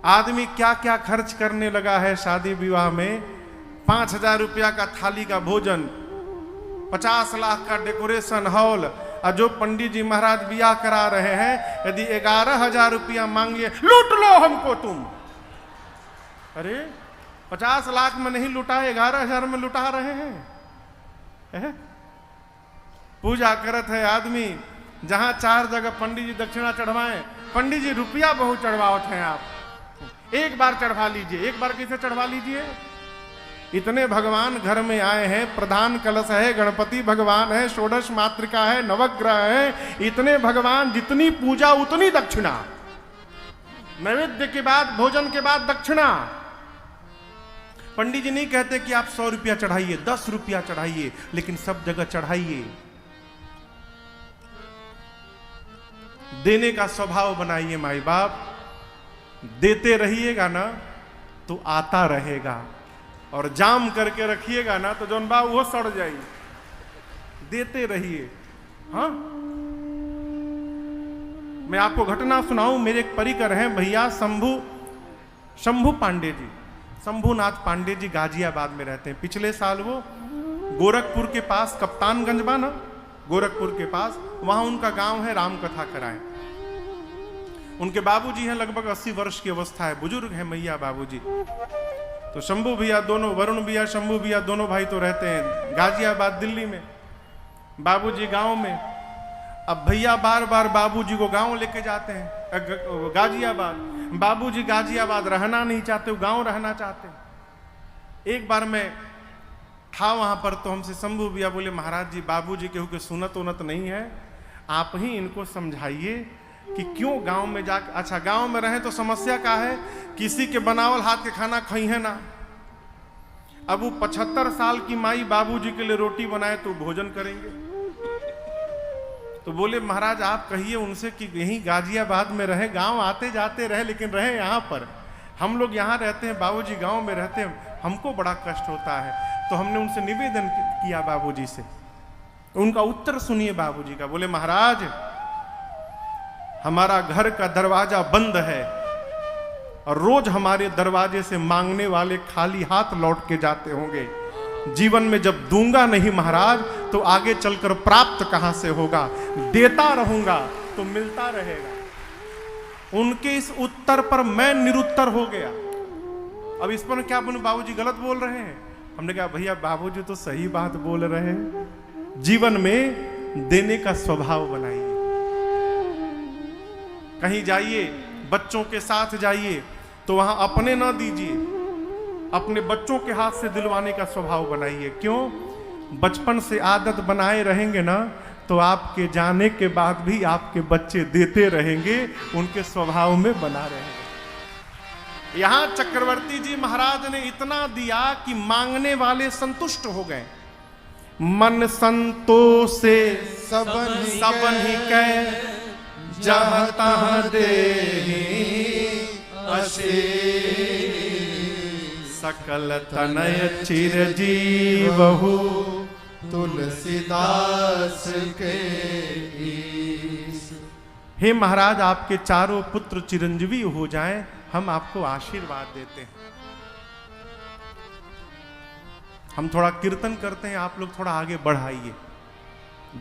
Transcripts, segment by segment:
आदमी क्या क्या खर्च करने लगा है शादी विवाह में। 5,000 रुपया का थाली का भोजन, 50 लाख का डेकोरेशन हॉल, और जो पंडित जी महाराज ब्याह करा रहे हैं यदि 11,000 रुपया मांगिए, लूट लो हमको तुम। अरे 50 लाख में नहीं लुटा, 11,000 में लुटा रहे हैं। पूजा करत है आदमी, जहां 4 जगह पंडित जी दक्षिणा चढ़वाएं, पंडित जी रुपया बहुत चढ़वावत हैं आप, एक बार चढ़वा लीजिए। एक बार कैसे चढ़वा लीजिए? इतने भगवान घर में आए हैं, प्रधान कलश है, गणपति भगवान है, षोडश मातृका है, नवग्रह है, इतने भगवान, जितनी पूजा उतनी दक्षिणा। नैवेद्य के बाद, भोजन के बाद दक्षिणा। पंडित जी नहीं कहते कि आप 100 रुपया चढ़ाइए, 10 रुपया चढ़ाइए, लेकिन सब जगह चढ़ाइए। देने का स्वभाव बनाइए माई बाप। देते रहिएगा ना तो आता रहेगा, और जाम करके रखिएगा ना तो जौन बा वो सड़ जाइए। देते रहिए। हाँ, मैं आपको घटना सुनाऊं। मेरे एक परिकर हैं भैया, शंभू पांडे जी, शंभूनाथ पांडे जी, गाजियाबाद में रहते हैं। पिछले साल वो गोरखपुर के पास, कप्तानगंज बा ना, गोरखपुर के पास, वहां उनका गांव है, राम कथा कराएं। उनके बाबूजी हैं, लगभग 80 वर्ष की अवस्था है, बुजुर्ग हैं मैया बाबूजी। तो शंभू भैया दोनों, वरुण भैया, शंभू भैया, दोनों भाई तो रहते हैं गाजियाबाद दिल्ली में, बाबूजी गांव में। अब भैया बार बार बाबूजी को गांव लेके जाते हैं, गाजियाबाद। बाबूजी गाजियाबाद रहना नहीं चाहते, वो गांव रहना चाहते। एक बार मैं था वहां पर, तो हमसे शंभू भैया बोले, महाराज जी बाबूजी केहू के सुनत उनत नहीं है, आप ही इनको समझाइए कि क्यों गांव में जाकर। अच्छा, गांव में रहें तो समस्या क्या है, किसी के बनावल हाथ के खाना खाई है ना। अब वो 75 साल की माई बाबूजी के लिए रोटी बनाए तो भोजन करेंगे। तो बोले महाराज आप कहिए उनसे कि यहीं गाजियाबाद में रहे, गांव आते जाते रहे, लेकिन रहे यहाँ पर। हम लोग यहाँ रहते हैं, बाबूजी गांव में रहते हैं, हमको बड़ा कष्ट होता है। तो हमने उनसे निवेदन किया बाबूजी से। उनका उत्तर सुनिए बाबूजी का। बोले महाराज हमारा घर का दरवाजा बंद है, और रोज हमारे दरवाजे से मांगने वाले खाली हाथ लौट के जाते होंगे। जीवन में जब दूंगा नहीं महाराज, तो आगे चलकर प्राप्त कहां से होगा। देता रहूंगा तो मिलता रहेगा। उनके इस उत्तर पर मैं निरुत्तर हो गया। अब इस पर क्या बोलूं, बाबूजी गलत बोल रहे हैं। हमने कहा भैया बाबूजी तो सही बात बोल रहे हैं। जीवन में देने का स्वभाव बनाइए। कहीं जाइए, बच्चों के साथ जाइए, तो वहां अपने ना दीजिए, अपने बच्चों के हाथ से दिलवाने का स्वभाव बनाइए। क्यों? बचपन से आदत बनाए रहेंगे ना, तो आपके जाने के बाद भी आपके बच्चे देते रहेंगे, उनके स्वभाव में बना रहेंगे। यहां चक्रवर्ती जी महाराज ने इतना दिया कि मांगने वाले संतुष्ट हो गए। मन संतोषे सबन ही कह, जहाँ तहाँ देहि अशेष, सकल तनय चिरजीवहु तुलसीदास के ईश। हे महाराज आपके चारों पुत्र चिरंजीवी हो जाएं, हम आपको आशीर्वाद देते हैं। हम थोड़ा कीर्तन करते हैं, आप लोग थोड़ा आगे बढ़ाइए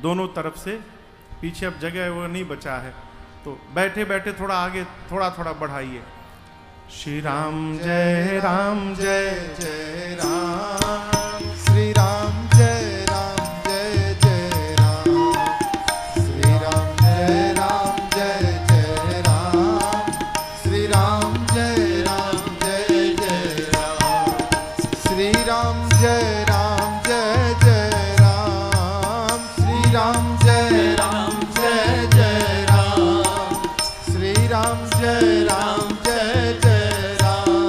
दोनों तरफ से। पीछे अब जगह वो नहीं बचा है, तो बैठे बैठे थोड़ा आगे थोड़ा थोड़ा बढ़ाइए। श्री राम जय राम जय जय राम, श्री राम जय राम जय जय राम, श्री राम जय राम जय जय राम, श्री राम जय राम जय जय राम, श्री राम जय राम जय जय राम, श्री राम जय राम जय जय राम, श्री राम जय राम जय जय राम,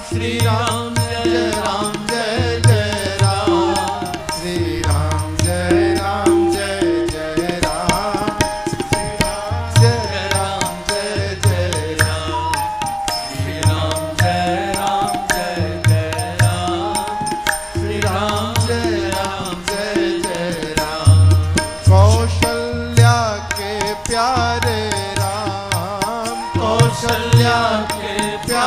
श्री राम जय राम जय जय राम, श्री राम जय राम जय जय राम, श्री राम जय राम जय जय राम, श्री राम जय राम जय जय राम, श्री राम जय राम जय जय राम। कौशल्या के प्यारे राम, कौशल्या के प्यारे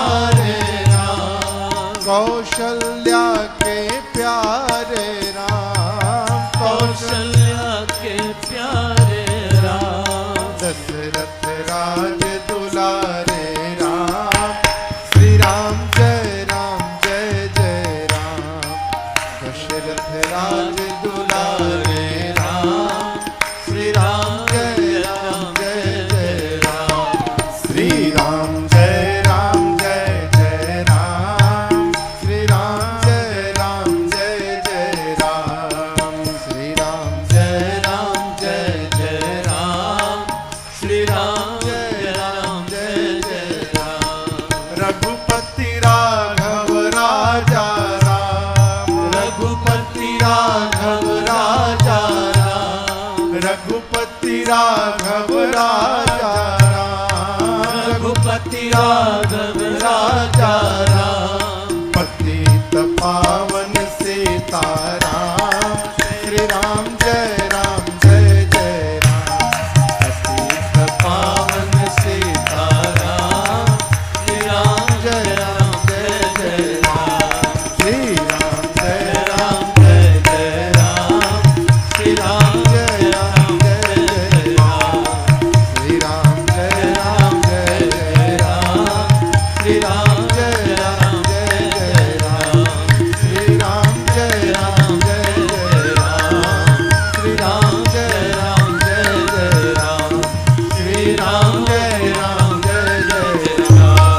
दुलारे राम, कौशल्या के प्यारे राम, दशरथ राज दुलारे राम, श्री राम जय जय राम, दशरथ राज दुलारे राम, श्री राम जय जय राम, श्री राम जय जय राम, श्री राम जय जय राम, श्री राम जय जय राम, श्री राम जय जय राम, रघुपति राघव राजा राम, रघुपति राघव राजा राम, रघुपति राघव राजा राम, रघुपति राघव राजा राम, पतित पावन सीताराम, श्री राम जय जय राम, पतित पावन सीताराम, श्री राम जय जय राम, श्री राम जय जय राम, श्री राम जय जय राम, श्री राम जय जय राम, श्री राम जय जय राम, श्री राम जय जय राम, श्री राम जय जय राम, श्री राम जय जय राम।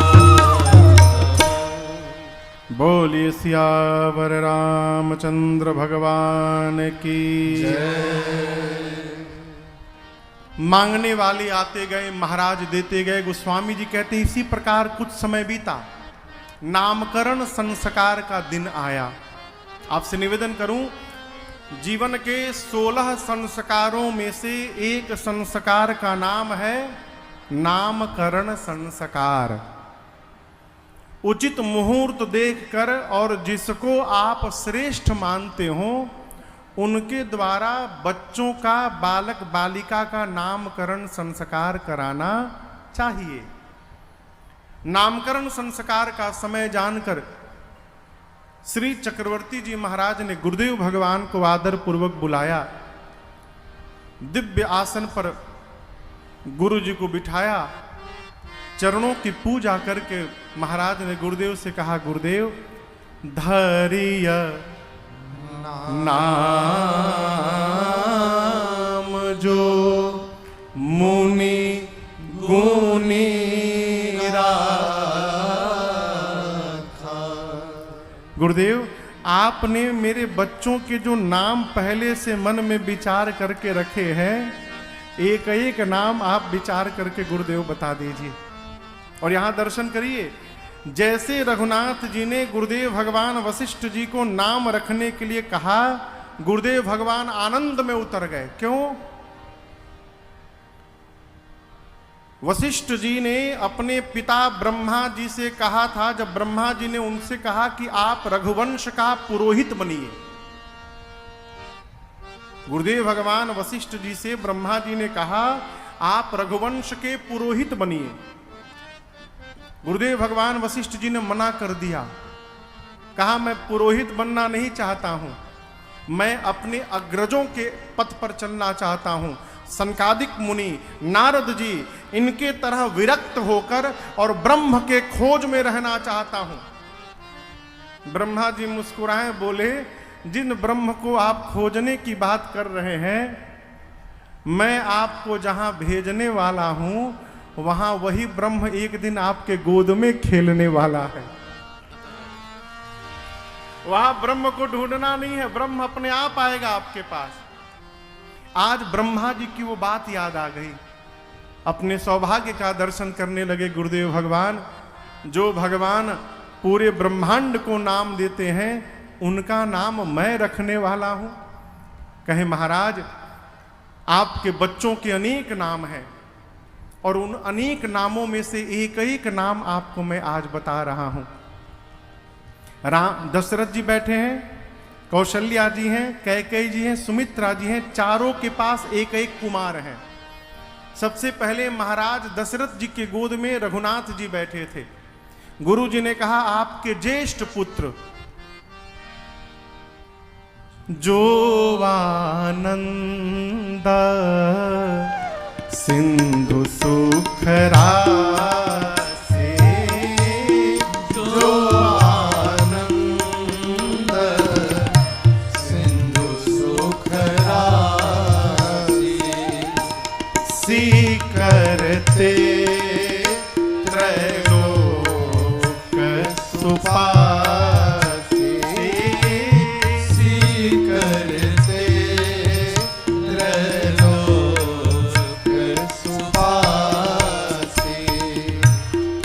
बोलिए सियावर रामचंद्र भगवान की मांगने वाले आते गए, महाराज देते गए। गोस्वामी जी कहते हैं इसी प्रकार कुछ समय बीता, नामकरण संस्कार का दिन आया। आपसे निवेदन करूं, जीवन के 16 संस्कारों में से एक संस्कार का नाम है नामकरण संस्कार। उचित मुहूर्त देखकर और जिसको आप श्रेष्ठ मानते हो उनके द्वारा बच्चों का, बालक बालिका का नामकरण संस्कार कराना चाहिए। नामकरण संस्कार का समय जानकर श्री चक्रवर्ती जी महाराज ने गुरुदेव भगवान को आदर पूर्वक बुलाया, दिव्य आसन पर गुरु जी को बिठाया, चरणों की पूजा करके महाराज ने गुरुदेव से कहा, गुरुदेव धरिय नाम जो मुनि गुनी राखा। गुरुदेव आपने मेरे बच्चों के जो नाम पहले से मन में विचार करके रखे हैं, एक एक नाम आप विचार करके गुरुदेव बता दीजिए। और यहां दर्शन करिए, जैसे रघुनाथ जी ने गुरुदेव भगवान वशिष्ठ जी को नाम रखने के लिए कहा, गुरुदेव भगवान आनंद में उतर गए। क्यों? वशिष्ठ जी ने अपने पिता ब्रह्मा जी से कहा था, जब ब्रह्मा जी ने उनसे कहा कि आप रघुवंश का पुरोहित बनिए। गुरुदेव भगवान वशिष्ठ जी से ब्रह्मा जी ने कहा, आप रघुवंश के पुरोहित बनिए। गुरुदेव भगवान वशिष्ठ जी ने मना कर दिया, कहा मैं पुरोहित बनना नहीं चाहता हूं, मैं अपने अग्रजों के पथ पर चलना चाहता हूं। सनकादिक मुनि, नारद जी, इनके तरह विरक्त होकर और ब्रह्म के खोज में रहना चाहता हूं। ब्रह्मा जी मुस्कुराए, बोले, जिन ब्रह्म को आप खोजने की बात कर रहे हैं, मैं आपको जहां भेजने वाला हूं वहां वही ब्रह्म एक दिन आपके गोद में खेलने वाला है। वहां ब्रह्म को ढूंढना नहीं है, ब्रह्म अपने आप आएगा आपके पास। आज ब्रह्मा जी की वो बात याद आ गई, अपने सौभाग्य का दर्शन करने लगे गुरुदेव भगवान। जो भगवान पूरे ब्रह्मांड को नाम देते हैं, उनका नाम मैं रखने वाला हूं। कहे महाराज, आपके बच्चों के अनेक नाम हैं और उन अनेक नामों में से एक एक नाम आपको मैं आज बता रहा हूं। राम दशरथ जी बैठे हैं, कौशल्या जी हैं, कैकेयी जी हैं, सुमित्रा जी हैं, चारों के पास एक एक कुमार हैं। सबसे पहले महाराज दशरथ जी के गोद में रघुनाथ जी बैठे थे। गुरु जी ने कहा, आपके ज्येष्ठ पुत्र जो आनंद सिंधु सुख राशि, जो आनंद सिंधु सुख राशि, सी करते त्रैलोक सुपासी, सी करते त्रैलोक सुपासी,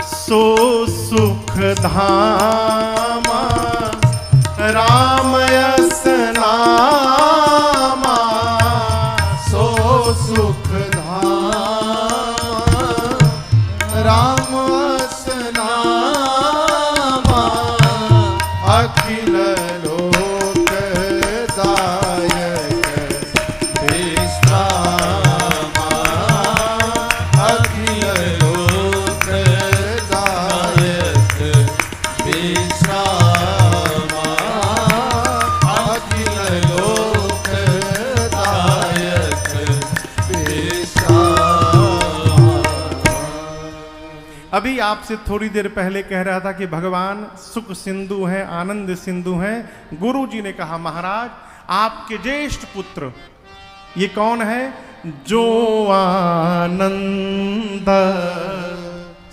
सो सुख धामा राम यस नामा, सो सुख धाम राम नामा, अखिल लोक दायक विश्रामा, अखिल लोक दायक विश्रामा, अखिल लोक दायक विश्रामा। अभी आपसे थोड़ी देर पहले कह रहा था कि भगवान सुख सिंधु हैं, आनंद सिंधु हैं। गुरु जी ने कहा महाराज आपके ज्येष्ठ पुत्र ये कौन है? जो आनंद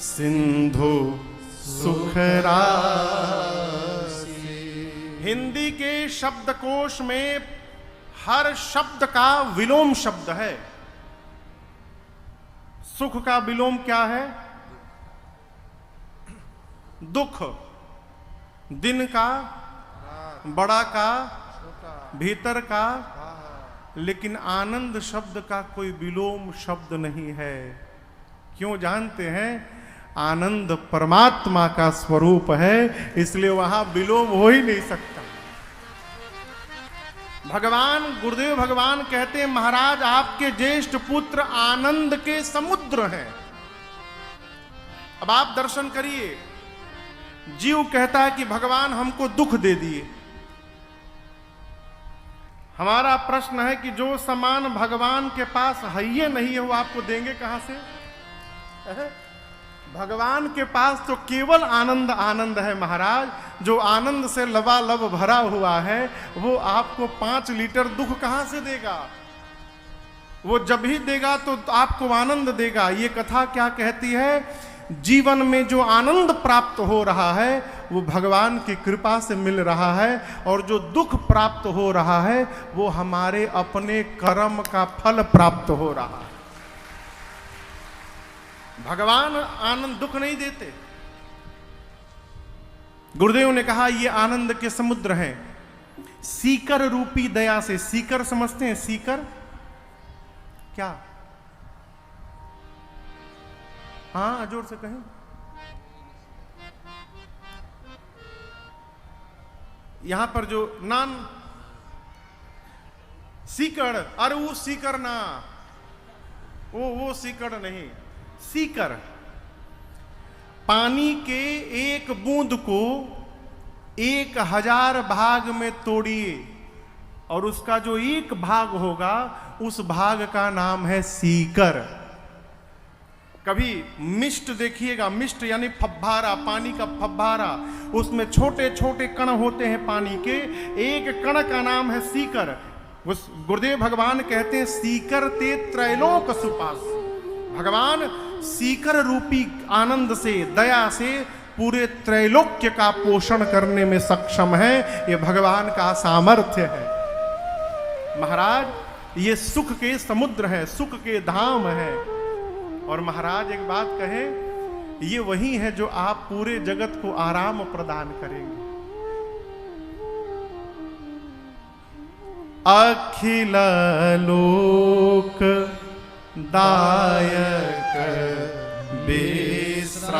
सिंधु सुख राशि। हिंदी के शब्दकोश में हर शब्द का विलोम शब्द है। सुख का विलोम क्या है? दुख। दिन का, बड़ा का, भीतर का। लेकिन आनंद शब्द का कोई विलोम शब्द नहीं है। क्यों जानते हैं? आनंद परमात्मा का स्वरूप है, इसलिए वहां विलोम हो ही नहीं सकता। भगवान गुरुदेव भगवान कहते हैं महाराज आपके ज्येष्ठ पुत्र आनंद के समुद्र हैं। अब आप दर्शन करिए, जीव कहता है कि भगवान हमको दुख दे दिए। हमारा प्रश्न है कि जो सामान भगवान के पास है ही नहीं है वो आपको देंगे कहां से? भगवान के पास तो केवल आनंद आनंद है महाराज। जो आनंद से लबालब भरा हुआ है वो आपको 5 लीटर दुख कहां से देगा? वो जब ही देगा तो आपको आनंद देगा। ये कथा क्या कहती है? जीवन में जो आनंद प्राप्त हो रहा है वो भगवान की कृपा से मिल रहा है, और जो दुख प्राप्त हो रहा है वो हमारे अपने कर्म का फल प्राप्त हो रहा है। भगवान आनंद दुख नहीं देते। गुरुदेव ने कहा ये आनंद के समुद्र हैं। सीकर रूपी दया से, सीकर समझते हैं? सीकर क्या? हाँ जोर से कहें। यहां पर जो नान सीकर, अरे वो सीकर ना, वो सीकर नहीं। सीकर पानी के एक बूंद को 1000 भाग में तोड़िए और उसका जो एक भाग होगा उस भाग का नाम है सीकर। कभी मिस्ट देखिएगा, मिस्ट यानी फव्वारा, पानी का फव्वारा, उसमें छोटे छोटे कण होते हैं पानी के, एक कण का नाम है सीकर। उस गुरुदेव भगवान कहते हैं सीकर ते त्रैलोक सुपास। भगवान सीकर रूपी आनंद से, दया से पूरे त्रैलोक्य का पोषण करने में सक्षम है। ये भगवान का सामर्थ्य है महाराज। ये सुख के समुद्र है, सुख के धाम है। और महाराज एक बात कहें, ये वही है जो आप पूरे जगत को आराम प्रदान करेंगे। अखिल लोक दायक विश्राम,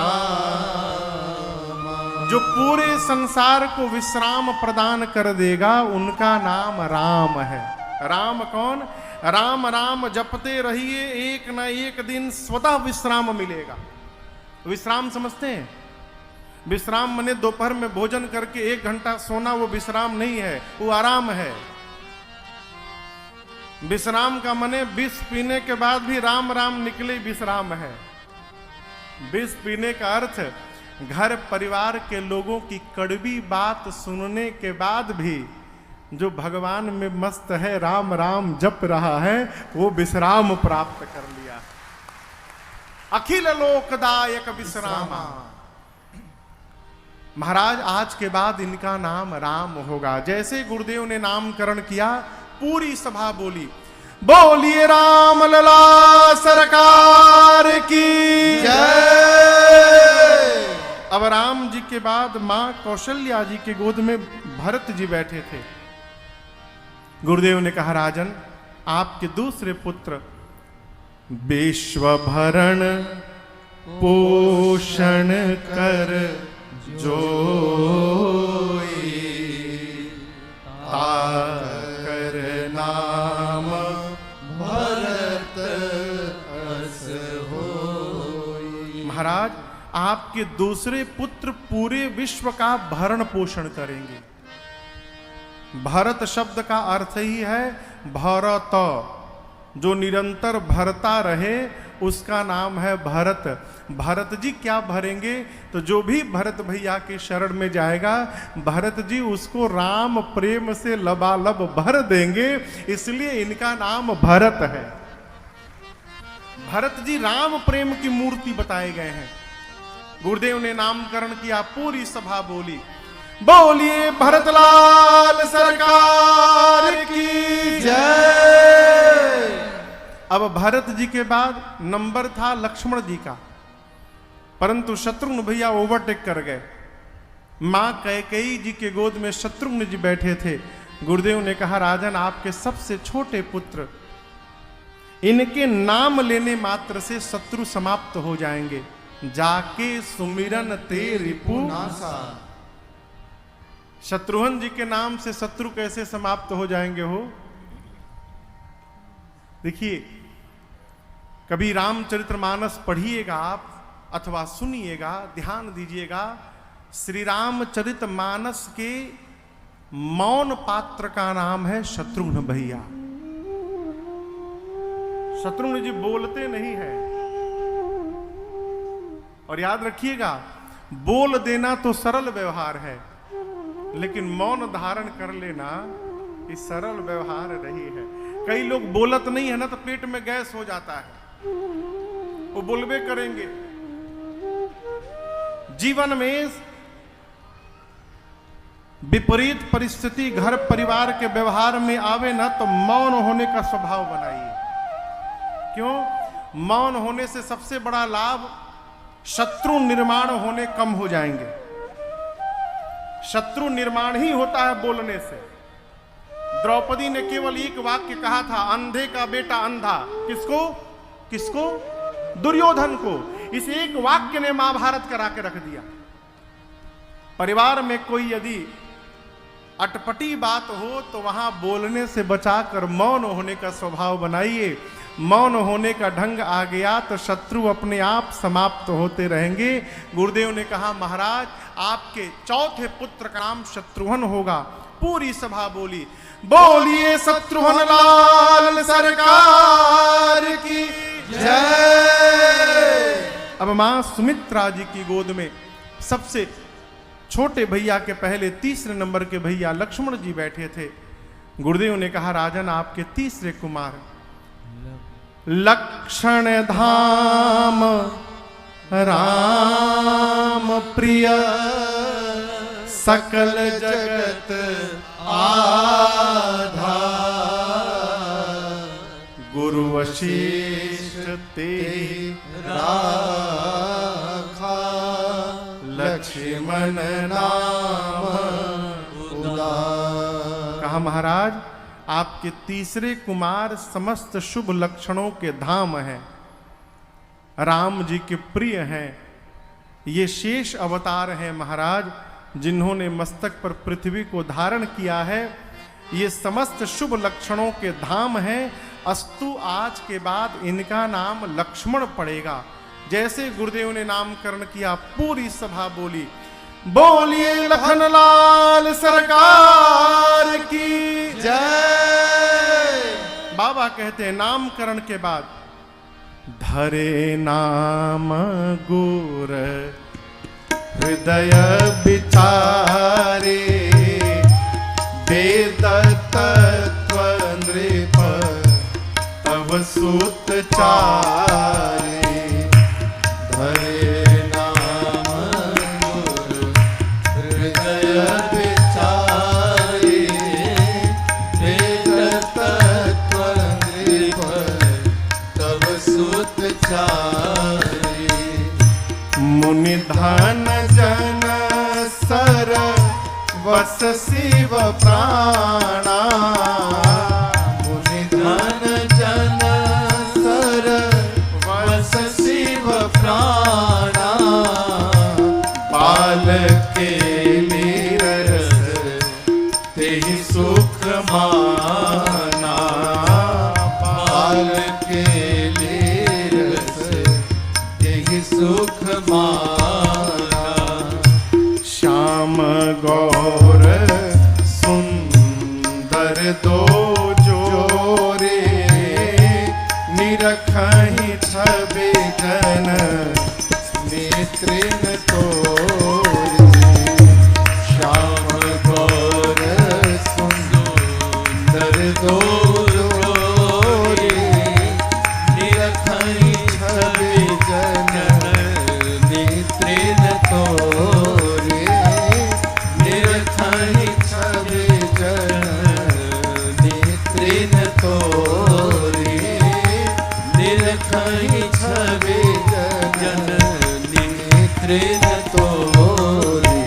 जो पूरे संसार को विश्राम प्रदान कर देगा उनका नाम राम है। राम कौन? राम राम जपते रहिए, एक न एक दिन स्वतः विश्राम मिलेगा। विश्राम समझते हैं? विश्राम माने दोपहर में भोजन करके 1 घंटा सोना, वो विश्राम नहीं है, वो आराम है। विश्राम का मने विष पीने के बाद भी राम राम निकले विश्राम है। विष पीने का अर्थ घर परिवार के लोगों की कड़वी बात सुनने के बाद भी जो भगवान में मस्त है, राम राम जप रहा है, वो विश्राम प्राप्त कर लिया। अखिल लोकदायक विश्रामा। महाराज आज के बाद इनका नाम राम होगा। जैसे गुरुदेव ने नामकरण किया, पूरी सभा बोली, बोलिए राम लला सरकार की जय। अब राम जी के बाद मां कौशल्या जी के गोद में भरत जी बैठे थे। गुरुदेव ने कहा, राजन आपके दूसरे पुत्र विश्व भरण पोषण कर जोई ताकर नाम भरत अस होई। महाराज आपके दूसरे पुत्र पूरे विश्व का भरण पोषण करेंगे। भरत शब्द का अर्थ ही है भरत, जो निरंतर भरता रहे उसका नाम है भरत। भरत जी क्या भरेंगे? तो जो भी भरत भैया के शरण में जाएगा, भरत जी उसको राम प्रेम से लबालब भर देंगे, इसलिए इनका नाम भरत है। भरत जी राम प्रेम की मूर्ति बताए गए हैं। गुरुदेव ने नामकरण किया, पूरी सभा बोली, बोलिए भरतलाल सरकार की जय। अब भरत जी के बाद नंबर था लक्ष्मण जी का, परंतु शत्रुघ्न भैया ओवरटेक कर गए। मां कैकेयी जी के गोद में शत्रुघ्न जी बैठे थे। गुरुदेव ने कहा, राजन आपके सबसे छोटे पुत्र, इनके नाम लेने मात्र से शत्रु समाप्त हो जाएंगे। जाके सुमिरन ते रिपु नासा। शत्रुघ्न जी के नाम से शत्रु कैसे समाप्त हो जाएंगे हो? देखिए, कभी रामचरितमानस पढ़िएगा आप अथवा सुनिएगा, ध्यान दीजिएगा, श्री रामचरितमानस के मौन पात्र का नाम है शत्रुघ्न भैया। शत्रुघ्न जी बोलते नहीं है। और याद रखिएगा, बोल देना तो सरल व्यवहार है, लेकिन मौन धारण कर लेना ये सरल व्यवहार नहीं है। कई लोग बोलत नहीं है ना तो पेट में गैस हो जाता है, वो बोलबे करेंगे। जीवन में विपरीत परिस्थिति घर परिवार के व्यवहार में आवे ना तो मौन होने का स्वभाव बनाइए। क्यों? मौन होने से सबसे बड़ा लाभ, शत्रु निर्माण होने कम हो जाएंगे। शत्रु निर्माण ही होता है बोलने से। द्रौपदी ने केवल एक वाक्य कहा था, अंधे का बेटा अंधा। किसको? किसको? दुर्योधन को। इस एक वाक्य ने महाभारत करा के रख दिया। परिवार में कोई यदि अटपटी बात हो तो वहां बोलने से बचाकर मौन होने का स्वभाव बनाइए। मौन होने का ढंग आ गया तो शत्रु अपने आप समाप्त होते रहेंगे। गुरुदेव ने कहा, महाराज आपके चौथे पुत्र का नाम शत्रुघ्न होगा। पूरी सभा बोली, बोलिए शत्रुघ्न लाल सरकार की जय। अब मां सुमित्रा जी की गोद में सबसे छोटे भैया के पहले तीसरे नंबर के भैया लक्ष्मण जी बैठे थे। गुरुदेव ने कहा, राजन आपके तीसरे कुमार लक्षण धाम राम प्रिय सकल जगत आधार। गुरु वशिष्ठ ते राखा लक्ष्मण नाम उदार। कहा, महाराज आपके तीसरे कुमार समस्त शुभ लक्षणों के धाम हैं, राम जी के प्रिय हैं। ये शेष अवतार हैं महाराज, जिन्होंने मस्तक पर पृथ्वी को धारण किया है। ये समस्त शुभ लक्षणों के धाम हैं। अस्तु आज के बाद इनका नाम लक्ष्मण पड़ेगा। जैसे गुरुदेव ने नामकरण किया, पूरी सभा बोली, बोलिए लखनलाल सरकार की जय। बाबा कहते हैं नामकरण के बाद धरे नाम गुर हृदय विचारे वेद तत्व नृप तव सुत चारे धरे नाम गुरु हृदय विचारे वेद तत्व नृप तव सुत चारे मुनि धन जन सर वस शिव प्राणा मुनि धन जन सर वस शिव प्राणा बाल के नीरस तेहि सुख माना बाल के लीरस यही सुख माना श्याम गौर सुंदर दो जोरे निरखहि छवि जन नेत्रिन तोरे श्याम गौर सुंदर दो जोरे निरखई छवि जन नेत्रिन तोरे निरखई छवि जन नेत्रिन तोरे निरखई छवि जन नेत्रिन तोरे।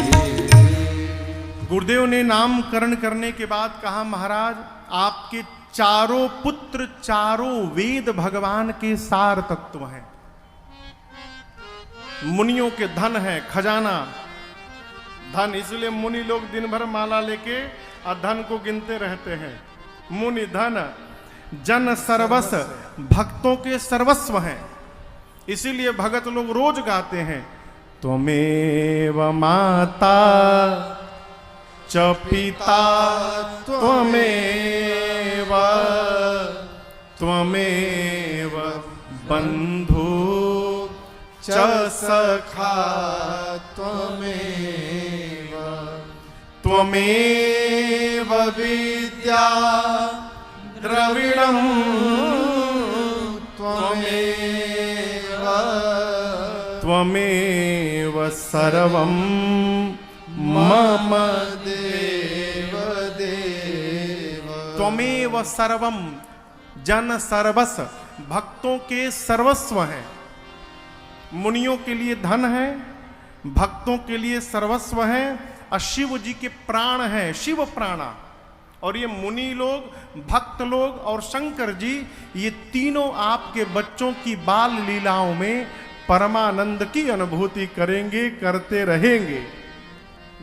गुरुदेव ने नामकरण करने के बाद कहा महाराज आपके चारों पुत्र चारों वेद भगवान के सार तत्व हैं, मुनियों के धन है खजाना धन, इसलिए मुनि लोग दिन भर माला लेके और धन को गिनते रहते हैं। मुनि धन जन सर्वस भक्तों के सर्वस्व हैं, इसीलिए भगत लोग रोज गाते हैं त्वमेव माता च पिता त्वमेव त्वमेव बंधु च सखा त्वमेव त्वमेव विद्या द्रविणं त्वमेव त्वमेव सर्वं मम देव देव त्वमेव सर्वम जन सर्वस भक्तों के सर्वस्व हैं, मुनियों के लिए धन है, भक्तों के लिए सर्वस्व है और शिव जी के प्राण हैं, शिव प्राणा। और ये मुनि लोग भक्त लोग और शंकर जी ये तीनों आपके बच्चों की बाल लीलाओं में परमानंद की अनुभूति करेंगे, करते रहेंगे।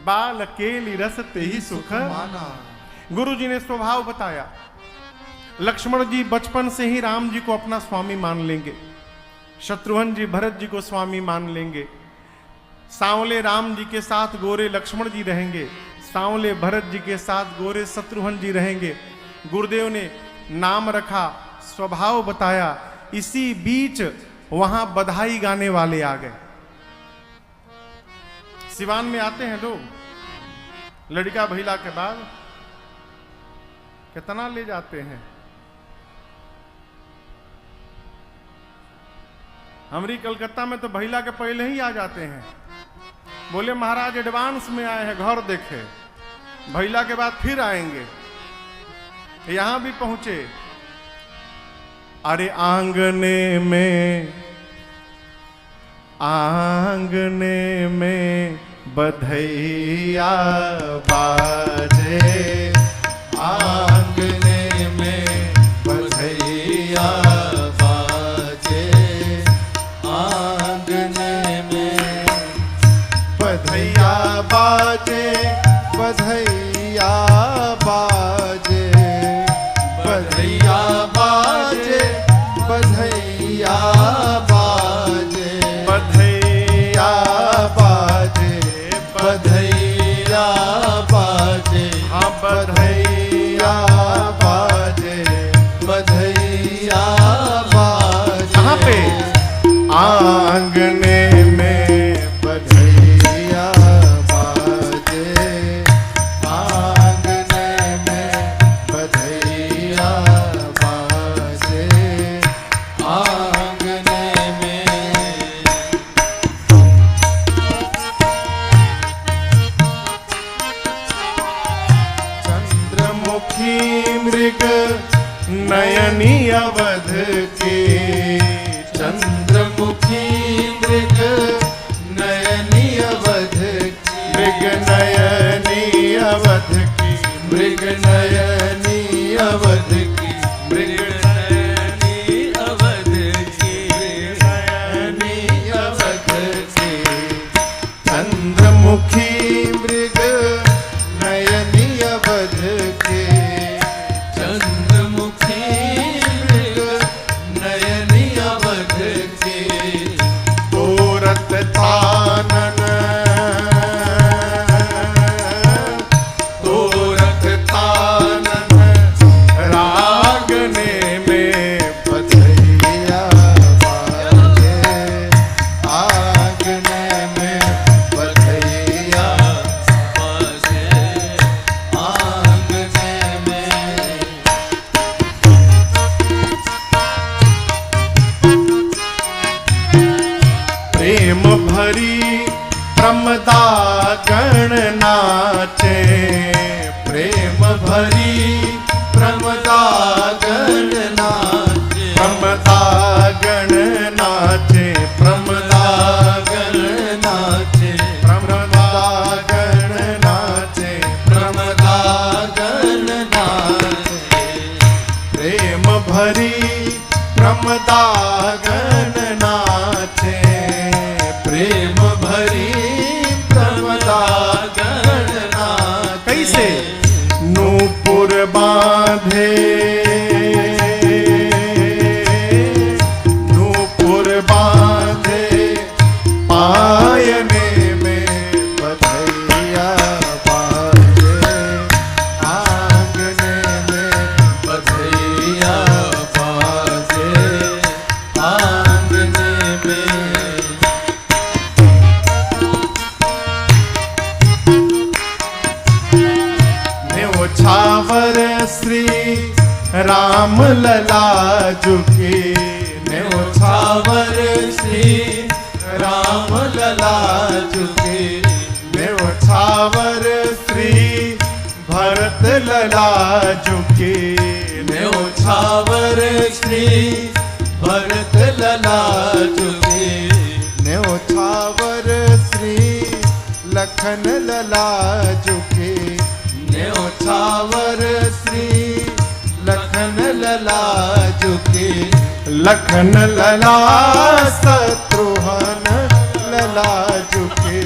बाल केली रस तेहि सुख माना गुरु जी ने स्वभाव बताया। लक्ष्मण जी बचपन से ही राम जी को अपना स्वामी मान लेंगे, शत्रुघ्न जी भरत जी को स्वामी मान लेंगे, सांवले राम जी के साथ गोरे लक्ष्मण जी रहेंगे, सांवले भरत जी के साथ गोरे शत्रुघ्न जी रहेंगे। गुरुदेव ने नाम रखा, स्वभाव बताया। इसी बीच वहां बधाई गाने वाले आ गए। सिवान में आते हैं लोग लड़का भैला के बाद, कितना ले जाते हैं। हमारी कलकत्ता में तो भैला के पहले ही आ जाते हैं, बोले महाराज एडवांस में आए हैं, घर देखे। भैला के बाद फिर आएंगे। यहां भी पहुंचे, अरे आंगने में बधैया बाजे, आंगने में बधैया बाजे, आंगने में बधैया बाजे, बधैया बाजे, बधैया बाजे, बधैया बाजे, बधैया बाजे, बधैया बाजे, हाँ अवध की मृग नयनी अवध की मृग नयनी अवध की नयनी अवध की चंद्रमुखी मृग नयनी अवध की चंद्रमुखी मृग नयनी अवध की गोरख तानन गोरख तानन रागने में बधैया बाजे आगने में बधैया बाजे आगने में प्रेम भरी प्रमदा गण नाचे प्रेम भरी प्रमदा गण नाचे प्रमदा गण नाचे प्रमदा गण नाचे प्रमदा गण नाचे प्रमदा गण नाचे प्रेम भरी प्रमदा गण नाचे प्रेम भरी प्रमदा गण नाचे कैसे नूपुर बांधे नूपुर बांधे पायने में बधैया बाजे आंगने में बधैया बाजे आंगने में न्योछावर श्री राम लला झुके न्योछावर श्री राम लला झुके न्योछावर श्री भरत लला झुके न्योछावर श्री भरत लला झुके न्योछावर श्री लखन लला झुके न्योछावर श्री लखन लला झुके लखन लला शत्रुघ्न लला झुके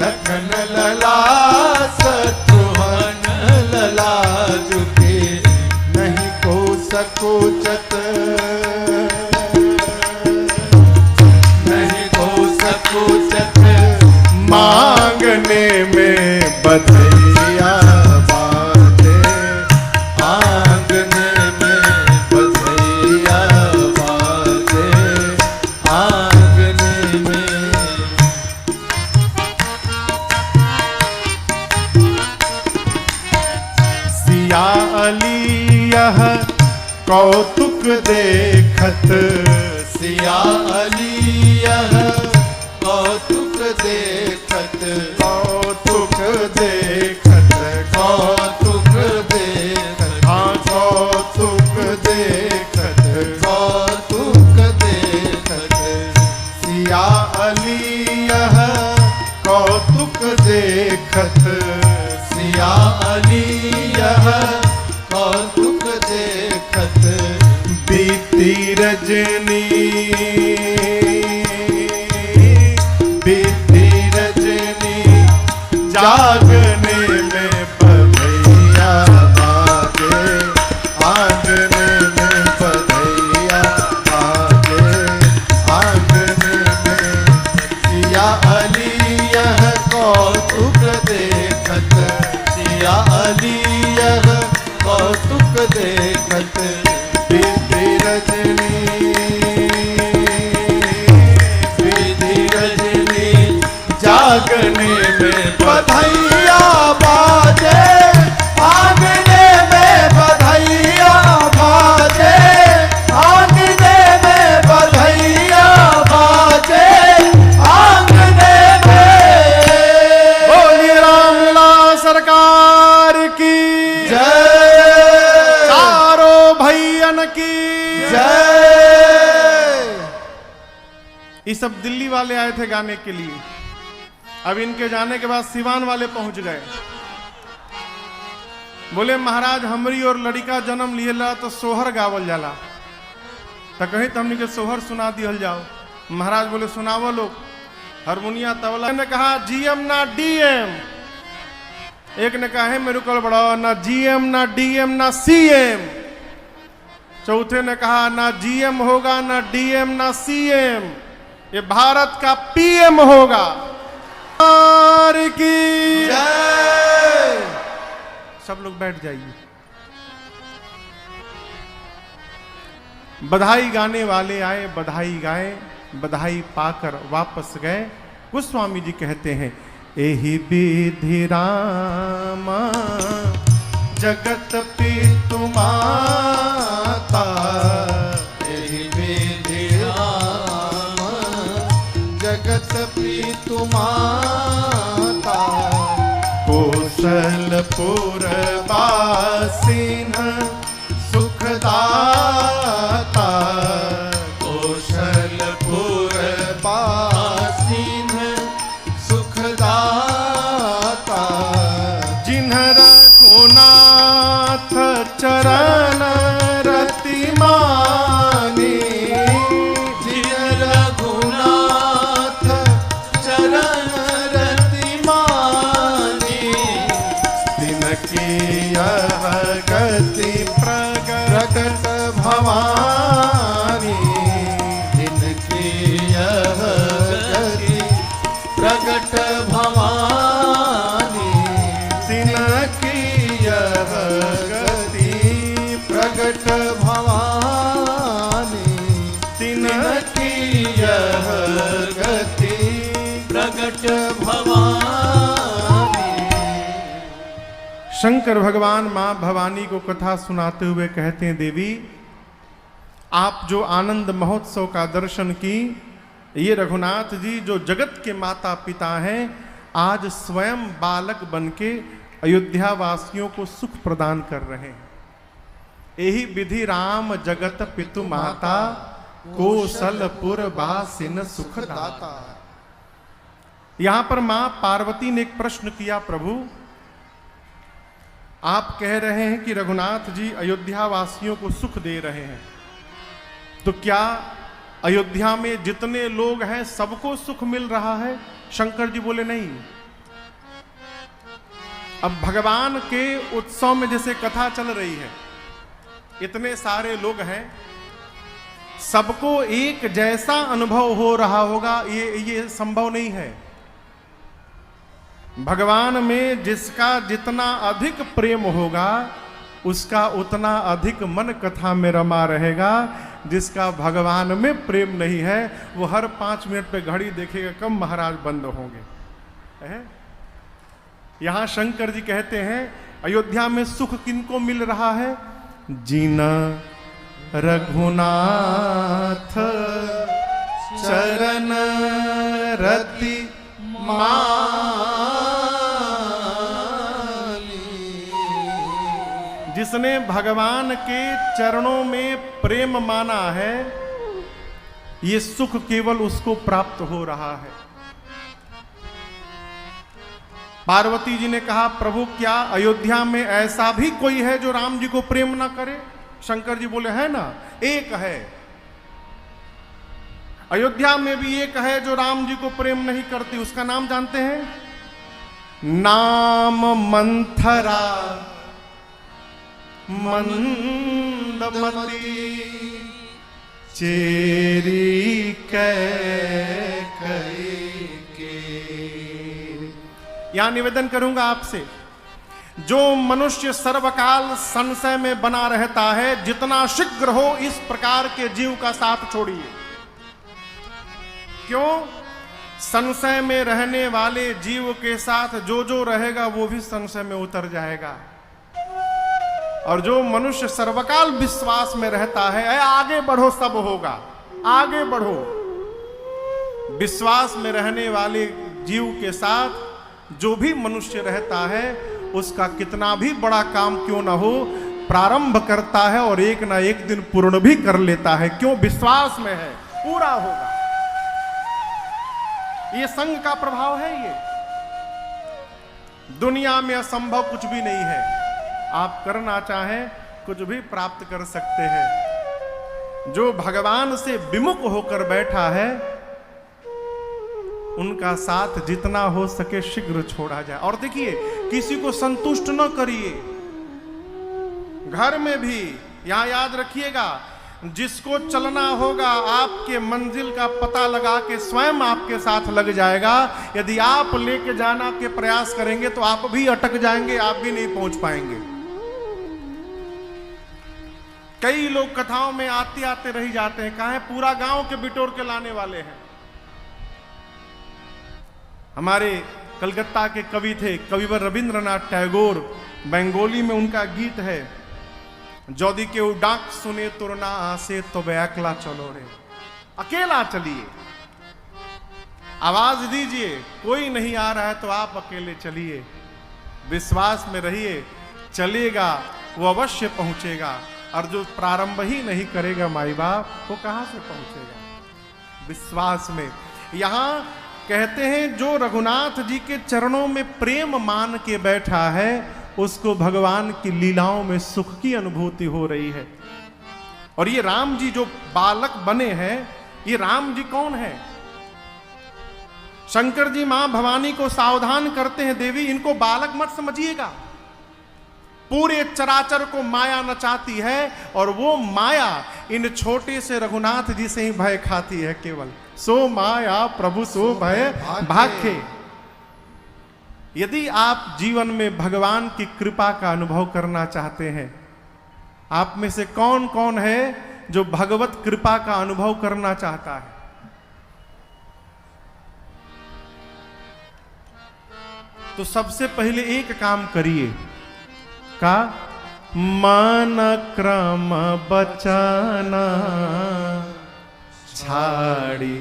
लखन लला शत्रुघ्न लला झुके नहीं को सकोचत नहीं को सकोचत मांगने में बधैया बाजे आंगने में बधैया बाजे आंगने में सिया अली यह कौतुक देखत सिया अली यह कौतुक देखत कौतुक देखत कौतुक देखत हाँ कौतुक देखत कौतुक देखत सिया अली यह कौतुक देखत सिया अली यह कौतुक देखत बीती रजनी बीती रजनी जागने में बधैया बाजे आंगने में बधैया बाजे आंगने में सिया अली यह कौतुक देखत सिया अली यह कौतुक देखत बीती रजनी बीती रजनी जागने में बधैया बाजे आंगने में बधैया बाजे आंगने में बधैया बाजे आंगने में बोलिए रामलीला सरकार की जय चारों भैयन की जय। ये सब दिल्ली वाले आए थे गाने के लिए, अब इनके जाने के बाद सिवान वाले पहुंच गए। बोले महाराज हमरी और लड़का जन्म लिएला तो सोहर गावल जाला, तो कहीं तो हमने के सोहर सुना दियल जाओ। महाराज बोले सुनावो लोग। हारमोनिया तबला ने कहा जीएम ना डीएम, एक ने कहा है मेरे को बड़ा ना जीएम ना डीएम ना सीएम, चौथे ने कहा ना जीएम होगा ना डीएम ना सीएम, ये भारत का पीएम होगा। की जय। सब लोग बैठ जाइए। बधाई गाने वाले आए, बधाई गाए, बधाई पाकर वापस गए। गोस्वामी जी कहते हैं एहि विधि रामा जगत पितु माता, एहि विधि राम जगत पितु माता, कौशलपुर वासिन सुखदाता, कौशलपुर वासिन सुखदाता, जिन्ह रघुनाथ चरण रति मानी, जिन रघुनाथ चरण रति मानी, तिनकी यह गति प्रगट भवानी, जिनकी यह गति प्रगट भवानी, तिनकी यह गति प्रगट भवानी, तिनकी यह गति प्रगट भवानी। शंकर भगवान मां भवानी को कथा सुनाते हुए कहते हैं देवी आप जो आनंद महोत्सव का दर्शन की, ये रघुनाथ जी जो जगत के माता पिता हैं आज स्वयं बालक बनके अयोध्या वासियों को सुख प्रदान कर रहे हैं। यही विधि राम जगत पितु माता, कौशलपुर वासिन सुखदाता। यहां पर मां पार्वती ने एक प्रश्न किया, प्रभु आप कह रहे हैं कि रघुनाथ जी अयोध्या वासियों को सुख दे रहे हैं, तो क्या अयोध्या में जितने लोग हैं सबको सुख मिल रहा है? शंकर जी बोले नहीं। अब भगवान के उत्सव में जैसे कथा चल रही है, इतने सारे लोग हैं, सबको एक जैसा अनुभव हो रहा होगा ये संभव नहीं है। भगवान में जिसका जितना अधिक प्रेम होगा उसका उतना अधिक मन कथा में रमा रहेगा। जिसका भगवान में प्रेम नहीं है वो हर 5 मिनट पे घड़ी देखेगा कब महाराज बंद होंगे। यहां शंकर जी कहते हैं अयोध्या में सुख किनको मिल रहा है? जीना रघुनाथ चरण रति जिसने भगवान के चरणों में प्रेम माना है, ये सुख केवल उसको प्राप्त हो रहा है। पार्वती जी ने कहा प्रभु क्या अयोध्या में ऐसा भी कोई है जो राम जी को प्रेम ना करे? शंकर जी बोले है ना, एक है। अयोध्या में भी एक है जो राम जी को प्रेम नहीं करती, उसका नाम जानते हैं? नाम मंथरा मंदमती चेरी कैकेयी। यहां निवेदन करूंगा आपसे, जो मनुष्य सर्वकाल संशय में बना रहता है, जितना शीघ्र हो इस प्रकार के जीव का साथ छोड़िए। क्यों? संशय में रहने वाले जीव के साथ जो जो रहेगा वो भी संशय में उतर जाएगा। और जो मनुष्य सर्वकाल विश्वास में रहता है, आगे बढ़ो सब होगा, आगे बढ़ो। विश्वास में रहने वाले जीव के साथ जो भी मनुष्य रहता है उसका कितना भी बड़ा काम क्यों ना हो, प्रारंभ करता है और एक ना एक दिन पूर्ण भी कर लेता है। क्यों? विश्वास में है, पूरा होगा। ये संग का प्रभाव है। ये दुनिया में असंभव कुछ भी नहीं है। आप करना चाहें कुछ भी प्राप्त कर सकते हैं। जो भगवान से विमुख होकर बैठा है उनका साथ जितना हो सके शीघ्र छोड़ा जाए। और देखिए, किसी को संतुष्ट न करिए। घर में भी यहां याद रखिएगा, जिसको चलना होगा आपके मंजिल का पता लगा के स्वयं आपके साथ लग जाएगा। यदि आप लेके जाना के प्रयास करेंगे तो आप भी अटक जाएंगे, आप भी नहीं पहुंच पाएंगे। कई लोग कथाओं में आते आते रह जाते हैं, कहा है पूरा गांव के बिटोर के लाने वाले हैं। हमारे कलकत्ता के कवि थे कविवर रविंद्रनाथ टैगोर, बंगाली में उनका गीत है, जौदी के डाक सुने तुरना आसे तो बैकला चलो रे, अकेला चलिए, आवाज दीजिए, कोई नहीं आ रहा है तो आप अकेले चलिए, विश्वास में रहिए, चलेगा वो अवश्य पहुंचेगा। और जो प्रारंभ ही नहीं करेगा माई बाप, वो कहां से पहुंचेगा? विश्वास में। यहां कहते हैं जो रघुनाथ जी के चरणों में प्रेम मान के बैठा है उसको भगवान की लीलाओं में सुख की अनुभूति हो रही है। और ये राम जी जो बालक बने हैं, ये राम जी कौन है? शंकर जी मां भवानी को सावधान करते हैं, देवी इनको बालक मत समझिएगा, पूरे चराचर को माया नचाती है और वो माया इन छोटे से रघुनाथ जी से ही भय खाती है केवल। सो माया प्रभु सो भय भाग्य। यदि आप जीवन में भगवान की कृपा का अनुभव करना चाहते हैं, आप में से कौन कौन है जो भगवत कृपा का अनुभव करना चाहता है? तो सबसे पहले एक काम करिए, का मन क्रम बचाना छाड़ी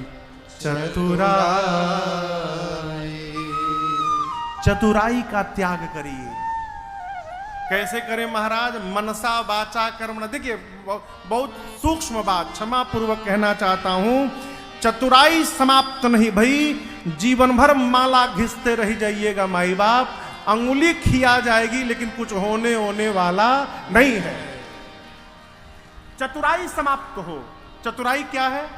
चतुराई का त्याग करिए। कैसे करें महाराज? मनसा वाचा कर्म। देखिए बहुत सूक्ष्म बात, क्षमा पूर्वक कहना चाहता हूं, चतुराई समाप्त नहीं भाई, जीवन भर माला घिसते रह जाइएगा माई बाप, अंगुली खिया जाएगी लेकिन कुछ होने वाला नहीं है। चतुराई समाप्त हो। चतुराई क्या है?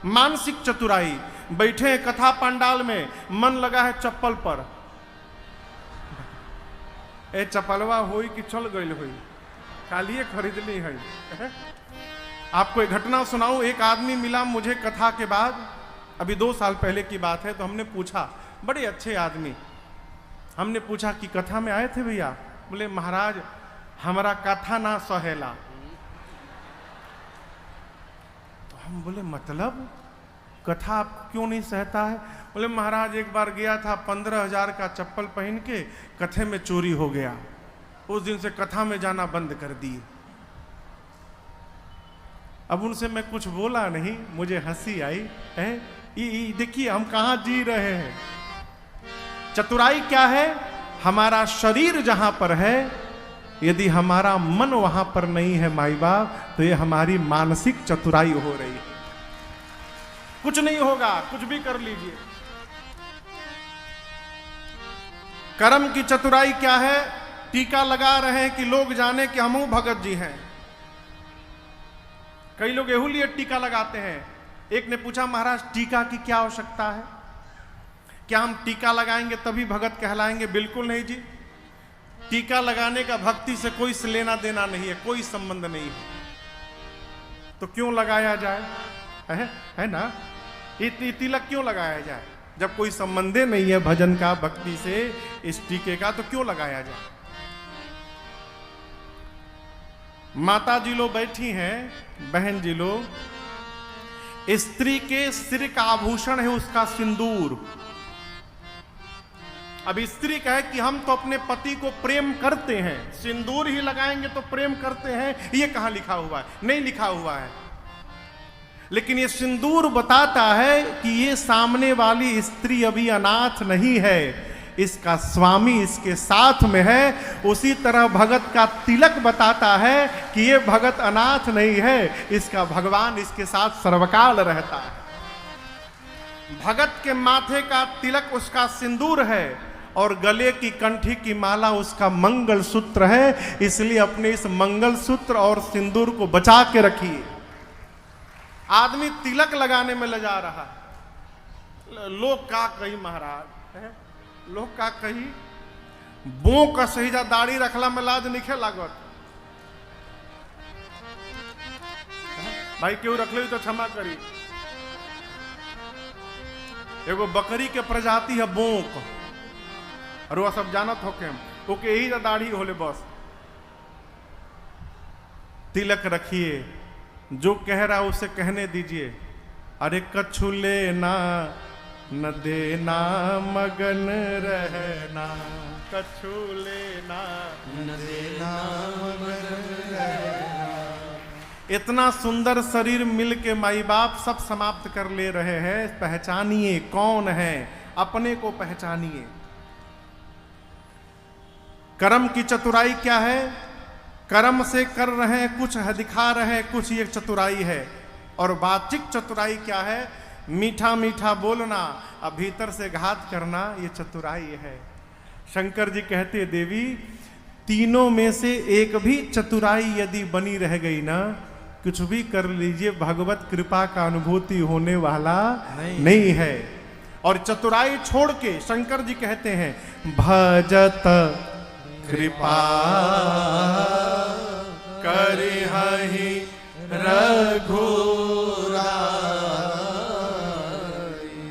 मानसिक चतुराई। बैठे हैं कथा पंडाल में, मन लगा है चप्पल पर, ए चप्पलवा होई कि चल गई होई, कालिए खरीद ली है। आपको एक घटना सुनाऊं। एक आदमी मिला मुझे कथा के बाद, अभी 2 साल पहले की बात है। तो हमने पूछा, बड़े अच्छे आदमी, हमने पूछा कि कथा में आए थे भैया? बोले महाराज हमारा कथा ना सहेला। तो हम बोले मतलब कथा आप क्यों नहीं सहता है? बोले महाराज एक बार गया था 15,000 का चप्पल पहन के, कथे में चोरी हो गया, उस दिन से कथा में जाना बंद कर दिए। अब उनसे मैं कुछ बोला नहीं, मुझे हंसी आई है। देखिए हम कहां जी रहे हैं। चतुराई क्या है? हमारा शरीर जहां पर है, यदि हमारा मन वहां पर नहीं है माई बाप, तो ये हमारी मानसिक चतुराई हो रही है। कुछ नहीं होगा, कुछ भी कर लीजिए। कर्म की चतुराई क्या है? टीका लगा रहे हैं कि लोग जाने कि हम भगत जी हैं। कई लोग एहू लिए टीका लगाते हैं। एक ने पूछा महाराज टीका की क्या आवश्यकता है? क्या हम टीका लगाएंगे तभी भगत कहलाएंगे? बिल्कुल नहीं जी। टीका लगाने का भक्ति से कोई लेना देना नहीं है, कोई संबंध नहीं है। तो क्यों लगाया जाए? है ना? ये तिलक क्यों लगाया जाए? जब कोई संबंध नहीं है भजन का, भक्ति से, इस टीके का, तो क्यों लगाया जाए? माता जी लोग बैठी हैं, बहन जी लोग, स्त्री के सिर का आभूषण है उसका सिंदूर। अब स्त्री कहे कि हम तो अपने पति को प्रेम करते हैं, सिंदूर ही लगाएंगे तो प्रेम करते हैं, ये कहां लिखा हुआ है? नहीं लिखा हुआ है। लेकिन ये सिंदूर बताता है कि ये सामने वाली स्त्री अभी अनाथ नहीं है, इसका स्वामी इसके साथ में है। उसी तरह भगत का तिलक बताता है कि ये भगत अनाथ नहीं है, इसका भगवान इसके साथ सर्वकाल रहता है। भगत के माथे का तिलक उसका सिंदूर है, और गले की कंठी की माला उसका मंगल सूत्र है, इसलिए अपने इस मंगल सूत्र और सिंदूर को बचा के रखिए। आदमी तिलक लगाने में लजा रहा है, लोग का कही महाराज है, लोग का कही बो का सहीजा दाढ़ी रखला में लाज निखे लागत। भाई क्यों रख ली तो क्षमा करी। एगो बकरी के प्रजाति है बोक, और वह सब जानत हो के ओके यही दाढ़ी होले बस। तिलक रखिए, जो कह रहा उसे कहने दीजिए। अरे कछु लेना न देना मगन रहना, कछु लेना न देना इतना सुंदर शरीर मिल के माई बाप सब समाप्त कर ले रहे हैं। पहचानिए कौन है, अपने को पहचानिए। कर्म की चतुराई क्या है? कर्म से कर रहे हैं कुछ है, दिखा रहे हैं कुछ, ये चतुराई है। और वाचिक चतुराई क्या है? मीठा मीठा बोलना और भीतर से घात करना, ये चतुराई है। शंकर जी कहते देवी तीनों में से एक भी चतुराई यदि बनी रह गई ना, कुछ भी कर लीजिए, भगवत कृपा का अनुभूति होने वाला नहीं है। और चतुराई छोड़ के शंकर जी कहते हैं भजत कृपा करिहहि रघुराई।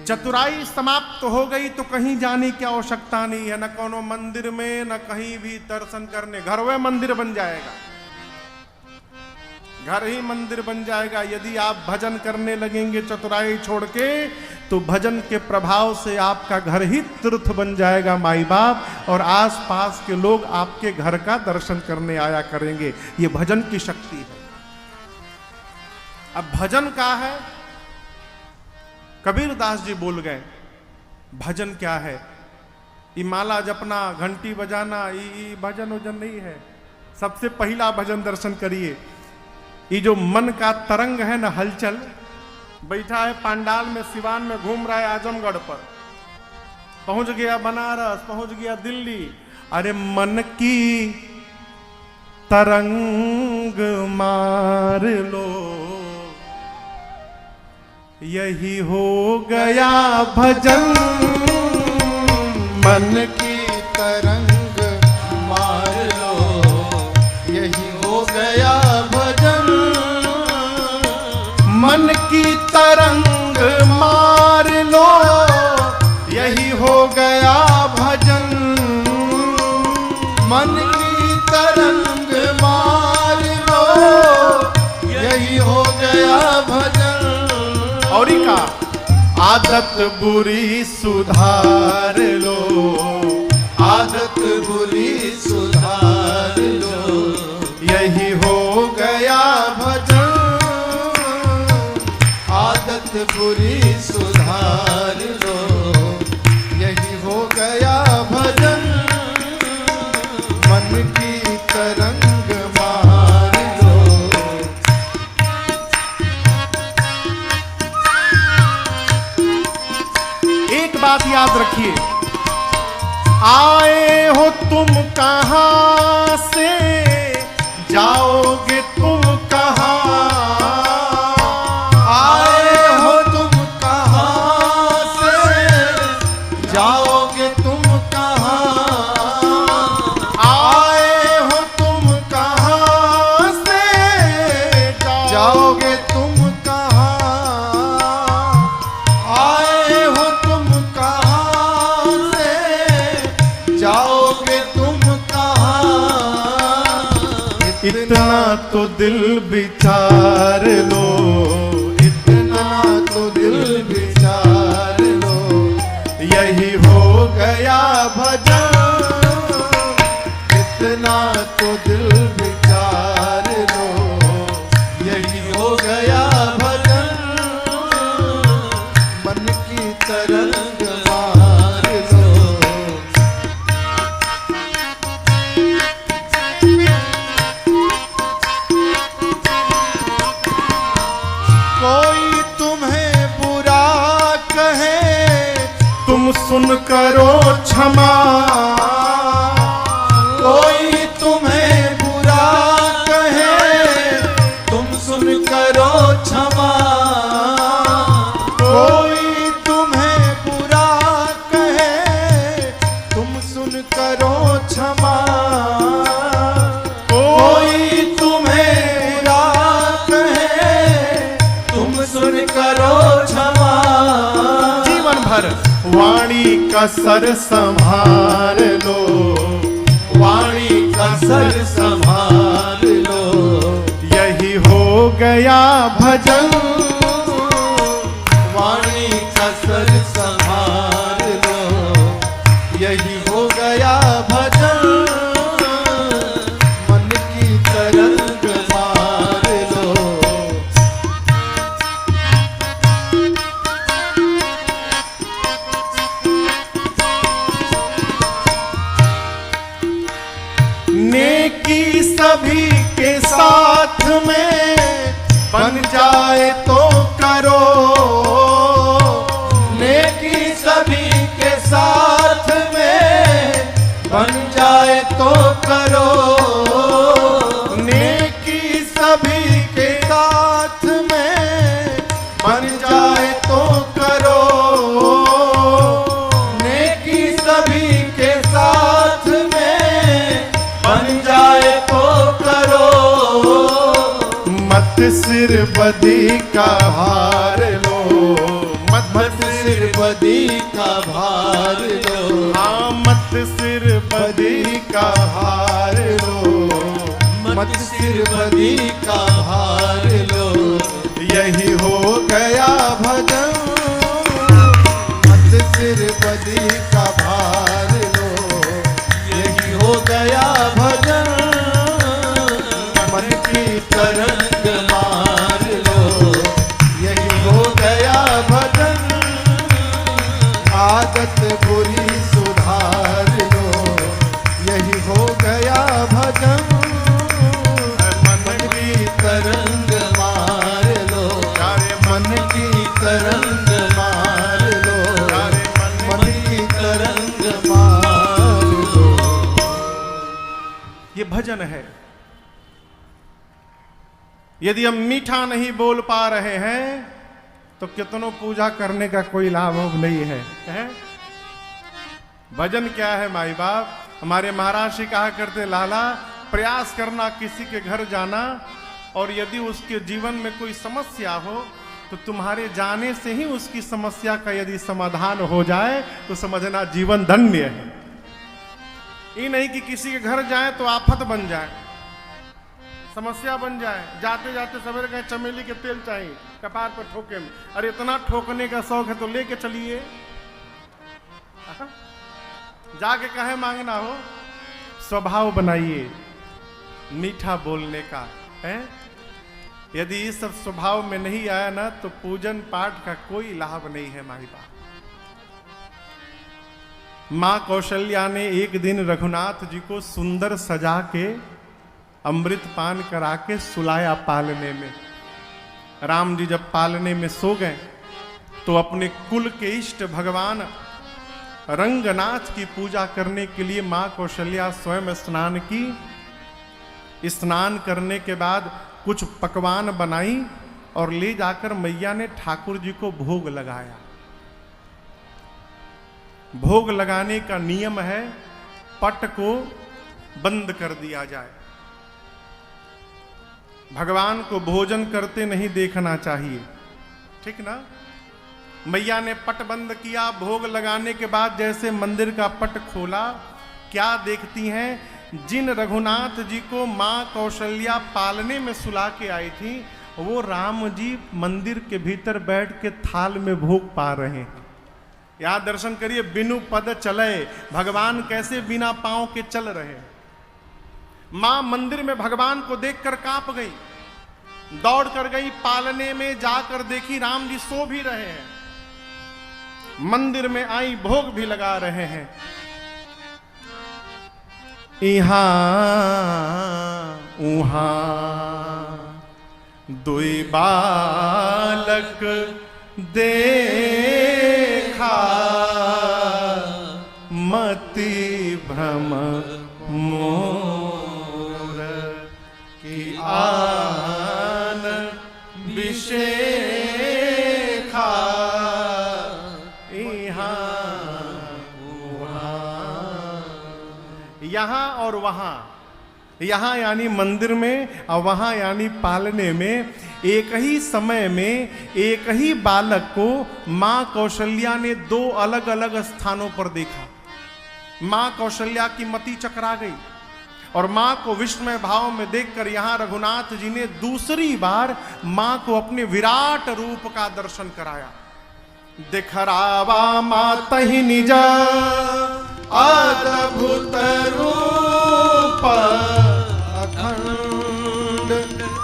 चतुराई समाप्त हो गई तो कहीं जाने की आवश्यकता नहीं है, न कोनो मंदिर में, न कहीं भी दर्शन करने। घर में मंदिर बन जाएगा, घर ही मंदिर बन जाएगा। यदि आप भजन करने लगेंगे चतुराई छोड़ के, तो भजन के प्रभाव से आपका घर ही तीर्थ बन जाएगा माई बाप, और आसपास के लोग आपके घर का दर्शन करने आया करेंगे। ये भजन की शक्ति है। अब भजन क्या है? कबीरदास जी बोल गए भजन क्या है? ये माला जपना, घंटी बजाना, ये भजन वजन नहीं है। सबसे पहला भजन दर्शन करिए। ये जो मन का तरंग है ना, हलचल, बैठा है पंडाल में, सिवान में घूम रहा है, आजमगढ़ पर पहुंच गया, बनारस पहुंच गया, दिल्ली। अरे मन की तरंग मार लो, यही हो गया भजन। मन की तरंग मार लो, यही हो गया भजन। मन की तरंग मार लो, यही हो गया भजन। मन की तरंग मार लो, यही हो गया भजन। और का आदत बुरी सुधार लो, आदत बुरी सुधार लो, यही हो गया भजन। आदत बुरी सुधार लो, यही हो गया भजन। मन की तरंग मार लो। एक बात याद रखिए, आए हो तुम कहां से, जाओगे तुम कहां। आए हो तुम कहां से, जाओगे तुम कहां। आए हो तुम कहां से, जाओगे तुम कहां। आए हो तुम कहां से, जाओगे तुम कहां। इतना तो दिल विचार लो, इतना तो दिल विचार लो, यही हो गया भजन। इतना तो दिल विचार लो, यही हो गया भजन। मन की तरंग मार लो। कोई तुम्हें बुरा कहे, तुम सुन करो क्षमा, कोई तुम्हें बुरा कहे तुम सुन करो क्षमा, कोई तुम्हें बुरा कहे तुम सुन करो क्षमा, कोई तुम्हें बुरा कहे तुम सुन करो क्षमा। जीवन भर वाणी का सर संभाल लो, वाणी का सर संभाल लो, यही हो गया भजन। वाणी का सर संभाल लो, यही हो गया भजन, मन की तरंग मार लो। नेकी सभी के साथ में बन जाए तो करो, नेकी सभी के साथ में बन जाए तो करो, नेकी सभी के साथ में बन जाए तो करो, नेकी सभी के साथ में बन जाए तो करो, मत सिर बदी का भार लो, मत सिर बदी का भार लो, हाँ मत सिर बदी बदी का भार लो, मत सिर बदी का भार लो, यही हो गया भजन, मत सिर बदी का भार लो, यही हो गया भजन, मन की तरंग मार लो, यही हो गया भजन, आदत बुरी सुधार लो, यही हो गया भजन, मन की तरंग मार लो, मन की तरंग मार लो, मन की तरंग मार लो। ये भजन है। यदि हम मीठा नहीं बोल पा रहे हैं तो कितनों पूजा करने का कोई लाभ नहीं है, हैं? भजन क्या है माई बाप? हमारे महाराज जी कहा करते, लाला प्रयास करना किसी के घर जाना, और यदि उसके जीवन में कोई समस्या हो तो तुम्हारे जाने से ही उसकी समस्या का यदि समाधान हो जाए तो समझना जीवन धन्य है। ये नहीं कि किसी के घर जाए तो आफत बन जाए, समस्या बन जाए, जाते जाते सवेरे कहें चमेली के तेल चाहिए, कपार पर ठोके में, अरे इतना ठोकने का शौक है तो लेके चलिए। जाके कहे मांगना हो, स्वभाव बनाइए मीठा बोलने का, है? यदि इस सब स्वभाव में नहीं आया ना तो पूजन पाठ का कोई लाभ नहीं है माई बाप। मां कौशल्या ने एक दिन रघुनाथ जी को सुंदर सजा के अमृत पान करा के सुलाया पालने में। राम जी जब पालने में सो गए तो अपने कुल के इष्ट भगवान रंगनाथ की पूजा करने के लिए मां कौशल्या स्वयं स्नान की। स्नान करने के बाद कुछ पकवान बनाई और ले जाकर मैया ने ठाकुर जी को भोग लगाया। भोग लगाने का नियम है पट को बंद कर दिया जाए, भगवान को भोजन करते नहीं देखना चाहिए, ठीक ना। मैया ने पट बंद किया, भोग लगाने के बाद जैसे मंदिर का पट खोला, क्या देखती हैं? जिन रघुनाथ जी को मां कौशल्या पालने में सुला के आई थी वो राम जी मंदिर के भीतर बैठ के थाल में भोग पा रहे हैं। यहां दर्शन करिए, बिनु पद चले, भगवान कैसे बिना पांव के चल रहे। मां मंदिर में भगवान को देखकर कांप गई, दौड़ कर गई, पालने में जाकर देखी राम जी सो भी रहे हैं, मंदिर में आई, भोग भी लगा रहे हैं। इहां उहां दुई बालक देखा, मति भ्रम मोर की आन विशेखा यहाँ और वहाँ, यहाँ यानी मंदिर में और वहाँ यानी पालने में, एक ही समय में एक ही बालक को माँ कौशल्या ने दो अलग अलग स्थानों पर देखा। माँ कौशल्या की मति चकरा गई और माँ को विस्मय भाव में देखकर यहाँ रघुनाथ जी ने दूसरी बार माँ को अपने विराट रूप का दर्शन कराया। दिखरावा मातहि निज अद्भुत रूप अखंड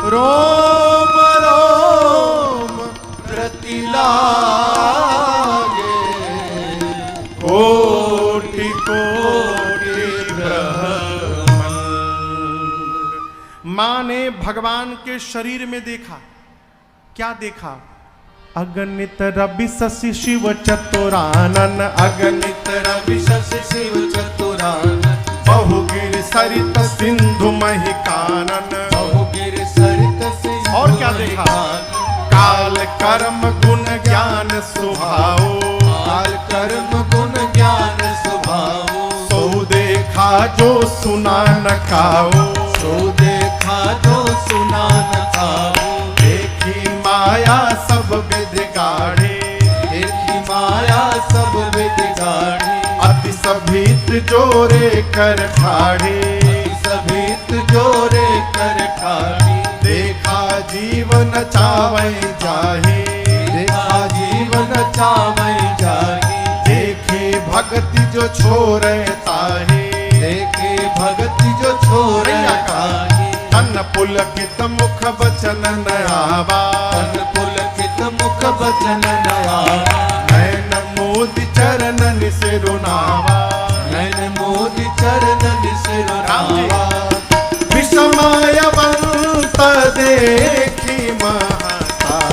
रोम रोम प्रतिलागे कोटि कोटि ब्रह्मांड। मां ने भगवान के शरीर में देखा। क्या देखा? अगणित रवि शशि शिव चतुरानन, अगणित रवि शशि शिव चतुरानन, बहुगिर सरित सिंधु महिकानन। बहुगिर सरित सिंधु और क्या देखा? काल कर्म गुण ज्ञान स्वभाव, काल कर्म गुण ज्ञान स्वभाव। सो देखा जो सुना न खाओ, सो देखा जो सुना न खाओ। देखी माया सब विध गाढ़े, देखी माया सब विध गाढ़ी। अति सभीत जोरे कर ठाढ़े, सभीत जोरे कर ठाढ़ी। देखा जीवन चावै जाहे, देखा जीवन चावै जाही। देखे भक्ति जो छोरे ताहे, देखे भगति जो छोरे ताही। तन पुलकित मुख बचन नयावा, तन पुलकित मुख बचन नयावा। नैन मोदि चरणन सिरुनावा, नैन मोदि चरणन सिरुनावा। विषमयवंत देखी महतारे,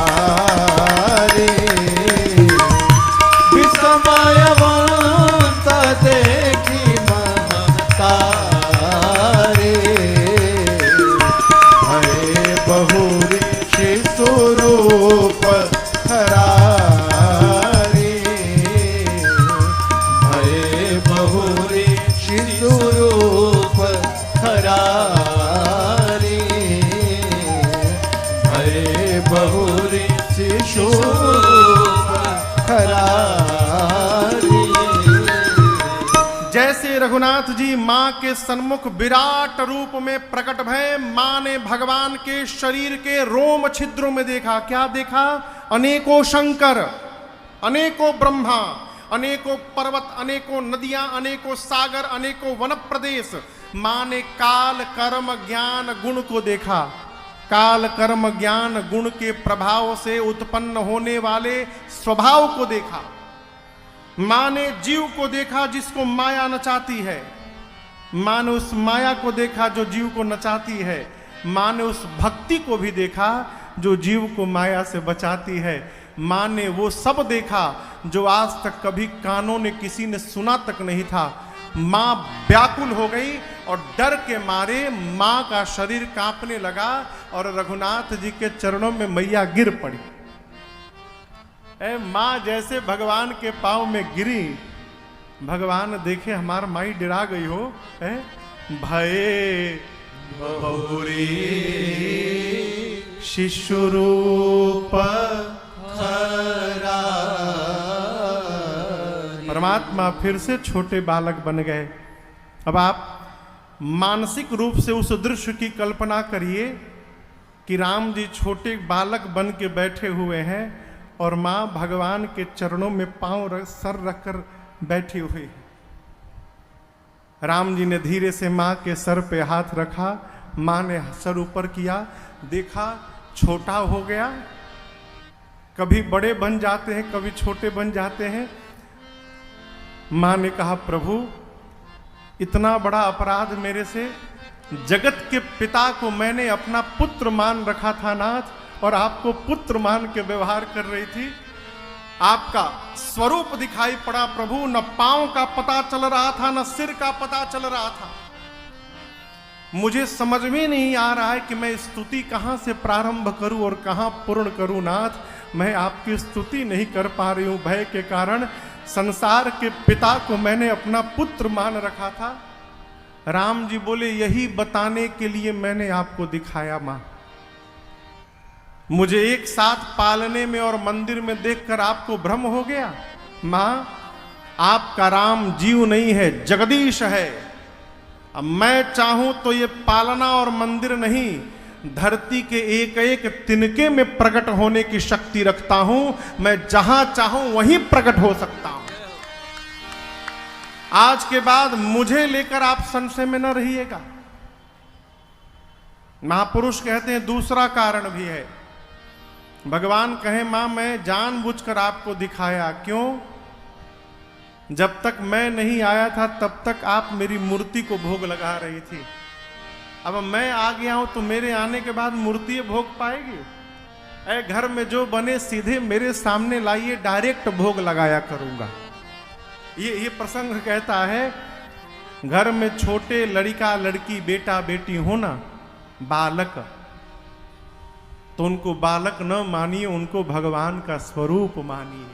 विषमयवंत देखी महतारे। भय बहुरी स्वरूप हरारे, भय बहुरी स्वरूप हरारे। भय बहुरी स्वरूप हरारे। जैसे रघुनाथ जी मां के सन्मुख विराट रूप में प्रकट भय, मां ने भगवान के शरीर के रोम छिद्रों में देखा। क्या देखा? अनेकों शंकर, अनेकों ब्रह्मा, अनेकों पर्वत, अनेकों नदियां, अनेकों सागर, अनेकों वन प्रदेश। मां ने काल कर्म ज्ञान गुण को देखा। काल कर्म ज्ञान गुण के प्रभाव से उत्पन्न होने वाले स्वभाव को देखा। मां ने जीव को देखा जिसको माया नचाती है। मां ने उस माया को देखा जो जीव को नचाती है। मां ने उस भक्ति को भी देखा जो जीव को माया से बचाती है। मां ने वो सब देखा जो आज तक कभी कानों ने किसी ने सुना तक नहीं था। मां व्याकुल हो गई और डर के मारे मां का शरीर कांपने लगा और रघुनाथ जी के चरणों में मैया गिर पड़ी। मां जैसे भगवान के पांव में गिरी, भगवान देखे हमार माई डरा गई हो। भय बहुरी शिशु रूप परमात्मा फिर से छोटे बालक बन गए। अब आप मानसिक रूप से उस दृश्य की कल्पना करिए कि राम जी छोटे बालक बन के बैठे हुए हैं और मां भगवान के चरणों में सर रखकर बैठी हुई है। राम जी ने धीरे से मां के सर पे हाथ रखा। मां ने सर ऊपर किया, देखा छोटा हो गया। कभी बड़े बन जाते हैं, कभी छोटे बन जाते हैं। मां ने कहा, प्रभु इतना बड़ा अपराध मेरे से, जगत के पिता को मैंने अपना पुत्र मान रखा था नाथ, और आपको पुत्र मान के व्यवहार कर रही थी। आपका स्वरूप दिखाई पड़ा प्रभु। न पांव का पता चल रहा था, न सिर का पता चल रहा था। मुझे समझ में नहीं आ रहा है कि मैं स्तुति कहां से प्रारंभ करूं और कहां पूर्ण करूं। नाथ, मैं आपकी स्तुति नहीं कर पा रही हूं। भय के कारण संसार के पिता को मैंने अपना पुत्र मान रखा था। राम जी बोले, यही बताने के लिए मैंने आपको दिखाया मां। मुझे एक साथ पालने में और मंदिर में देखकर आपको भ्रम हो गया। मां, आपका राम जीव नहीं है, जगदीश है। अब मैं चाहूं तो ये पालना और मंदिर नहीं, धरती के एक एक तिनके में प्रकट होने की शक्ति रखता हूं। मैं जहां चाहूं वहीं प्रकट हो सकता हूं। आज के बाद मुझे लेकर आप संशय में न रहिएगा। महापुरुष कहते हैं दूसरा कारण भी है। भगवान कहे, मां मैं जानबूझकर आपको दिखाया। क्यों? जब तक मैं नहीं आया था तब तक आप मेरी मूर्ति को भोग लगा रही थी। अब मैं आ गया हूं तो मेरे आने के बाद मूर्ति भोग पाएगी। ऐ घर में जो बने सीधे मेरे सामने लाइए, डायरेक्ट भोग लगाया करूंगा। ये प्रसंग कहता है, घर में छोटे लड़का लड़की बेटा बेटी हो ना, बालक, तो उनको बालक न मानिए, उनको भगवान का स्वरूप मानिए।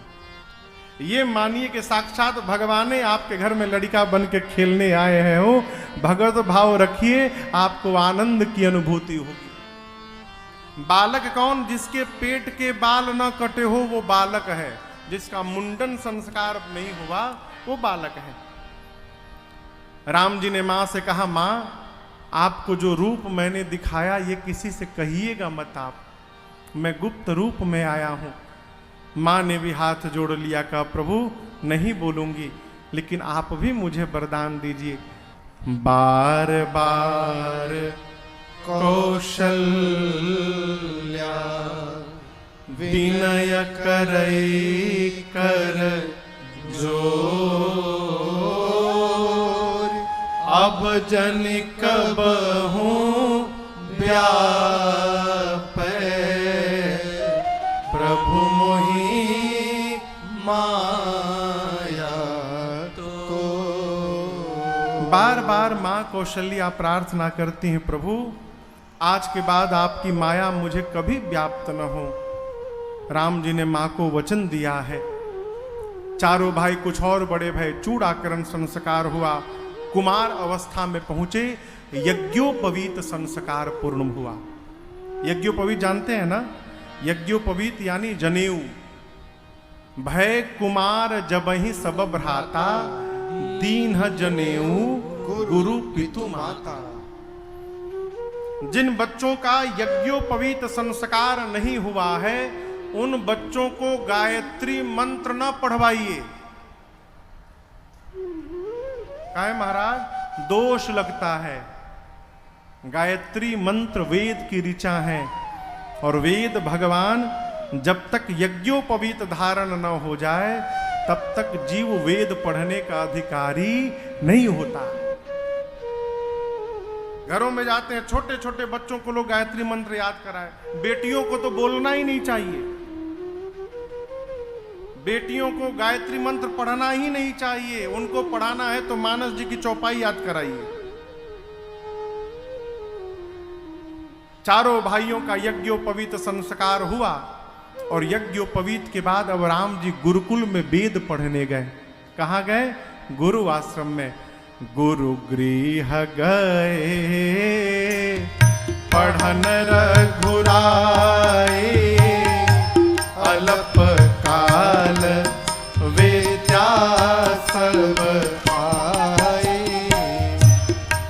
ये मानिए कि साक्षात भगवान आपके घर में लड़का बन के खेलने आए हैं। हो भगवत भाव रखिए, आपको आनंद की अनुभूति होगी। बालक कौन? जिसके पेट के बाल न कटे हो वो बालक है। जिसका मुंडन संस्कार नहीं हुआ वो बालक है। राम जी ने मां से कहा, मां आपको जो रूप मैंने दिखाया ये किसी से कहिएगा मत, आप, मैं गुप्त रूप में आया हूं। मां ने भी हाथ जोड़ लिया, कहा प्रभु नहीं बोलूंगी, लेकिन आप भी मुझे वरदान दीजिए। बार बार कौशल्या विनय करई कर जोर, अब जन कबहू व्यापै प्रभु मोहि माया को। बार बार मां कौशल्या प्रार्थना करती हैं, प्रभु आज के बाद आपकी माया मुझे कभी व्याप्त न हो। राम जी ने मां को वचन दिया है। चारों भाई कुछ और बड़े भय, चूड़ाकरण संस्कार हुआ, कुमार अवस्था में पहुंचे, यज्ञोपवीत संस्कार पूर्ण हुआ। यज्ञोपवीत जानते हैं ना? यज्ञोपवीत यानी जनेऊ। भय कुमार जबहि सब भ्राता, दीन जनेऊ गुरु पितु माता। जिन बच्चों का यज्ञोपवीत संस्कार नहीं हुआ है उन बच्चों को गायत्री मंत्र न पढ़वाइए। काहे महाराज? दोष लगता है। गायत्री मंत्र वेद की ऋचा है और वेद भगवान जब तक यज्ञोपवीत धारण न हो जाए तब तक जीव वेद पढ़ने का अधिकारी नहीं होता। घरों में जाते हैं, छोटे छोटे बच्चों को लोग गायत्री मंत्र याद कराए। बेटियों को तो बोलना ही नहीं चाहिए। बेटियों को गायत्री मंत्र पढ़ना ही नहीं चाहिए। उनको पढ़ाना है तो मानस जी की चौपाई याद कराइए। चारों भाइयों का यज्ञोपवीत संस्कार हुआ और यज्ञोपवीत के बाद अब राम जी गुरुकुल में वेद पढ़ने गए। कहाँ गए? गुरु आश्रम में। गुरु गृह गए पढ़न रघुराए, अलप काल विद्या सब पाए।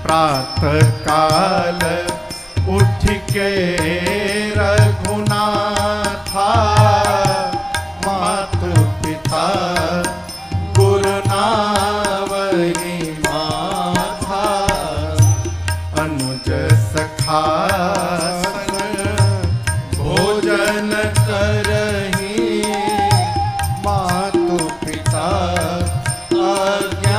प्रातः काल उठ के